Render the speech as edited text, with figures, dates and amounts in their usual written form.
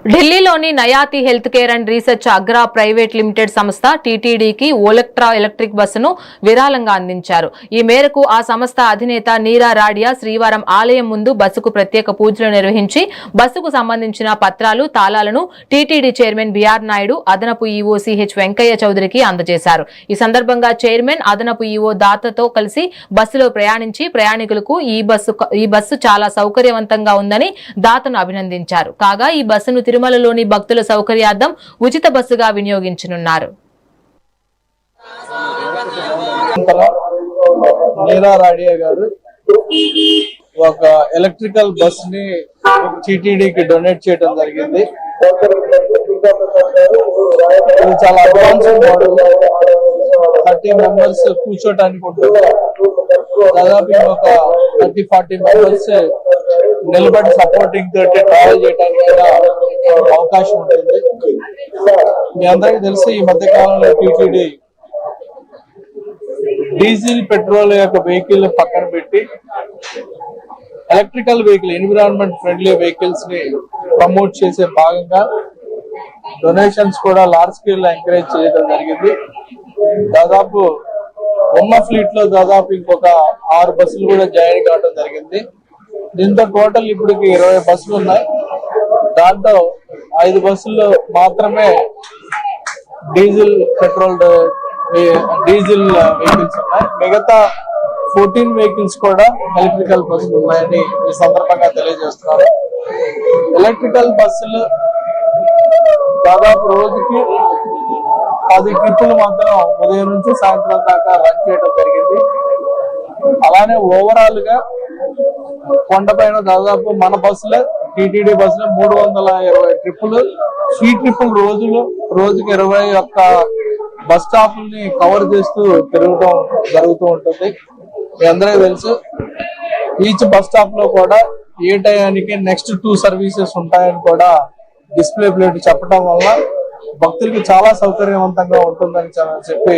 ఢిల్లీలోని Nayati health care and research Agra private limited సంస్థ టీటీడీకి ఓలెక్ట్రా ఎలక్ట్రిక్ బస్సును విరాళంగా అందించారు. ఈ మేరకు ఆ సంస్థ అధినేత నీరా రాడియా శ్రీవారం ఆలయం ముందు బస్సుకు ప్రత్యేక పూజలు నిర్వహించి బస్సుకు సంబంధించిన పత్రాలు, తాళాలను టీటీడీ చైర్మన్ బిఆర్ నాయుడు, అదనపు ఈవో సిహెచ్ వెంకయ్య చౌదరికి అందజేశారు. ఈ సందర్భంగా చైర్మన్, అదనపు ఈవో దాతతో కలిసి బస్సులో ప్రయాణించి ప్రయాణికులకు ఈ బస్సు చాలా సౌకర్యవంతంగా ఉందని దాతను అభినందించారు. కాగా ఈ బస్సును తిరుమలలోని భక్తుల సౌకర్యార్థం ఉచిత బస్సుగా వినియోగించనున్నారు. నీరా రాడియా గారు ఒక ఎలక్ట్రికల్ బస్ ని టీటీడీకి డొనేట్ చేయడం జరిగింది. ఇది చాలా అడ్వాన్స్ మోడల్, 30 మెంబర్స్ కూర్చోటానికి ఉంటుంది. దాదాపు ఒక 30-40 మెంబర్స్ నిలబడి సపోర్టింగ్ తోటి ట్రావెల్ చేయడానికి కూడా అవకాశం ఉంటుంది. మీ అందరికీ తెలిసి ఈ మధ్య కాలంలో టీటీడీ డీజిల్, పెట్రోల్ యొక్క వెహికల్ పక్కన పెట్టి electrical vehicle, environment friendly vehicles ని ప్రమోట్ చేసే భాగంగా డొనేషన్స్ కూడా లార్జ్ స్కేల్ లో ఎంకరేజ్ చేయడం జరిగింది. దాదాపు ఉన్న ఫ్లీట్ లో దాదాపు ఇంకొక 6 బస్సులు కూడా జాయిన్ కావడం జరిగింది. దీంతో టోటల్ ఇప్పటికి 20 బస్సులు ఉన్నాయి. దాంట్లో 5 బస్సులు మాత్రమే డీజిల్, పెట్రోల్, డీజిల్ వెహికల్స్ ఉన్నాయి. మిగతా 14 వెహికల్స్ కూడా ఎలక్ట్రికల్ బస్సులు ఉన్నాయని ఈ సందర్భంగా తెలియజేస్తున్నారు. ఎలక్ట్రికల్ బస్సులు దాదాపు రోజుకి 10 ట్రిప్పులు మాత్రం ఉదయం నుంచి సాయంత్రం దాకా రన్ చేయడం జరిగింది. అలానే ఓవరాల్ గా కొండపైన దాదాపు మన బస్సులే, టీటీడీ బస్సులో 320 ట్రిప్పులు, ఈ ట్రిప్పులు రోజుకి 21 బస్ స్టాప్ని కవర్ చేస్తూ తిరగడం జరుగుతూ ఉంటుంది. మీ అందరికీ తెలుసు, ఈచ్ బస్ స్టాప్ లో కూడా ఏ టయానికి నెక్స్ట్ 2 సర్వీసెస్ ఉంటాయని కూడా డిస్ప్లే ప్లేట్ చెప్పడం వల్ల భక్తులకి చాలా సౌకర్యవంతంగా ఉంటుందని చెప్పి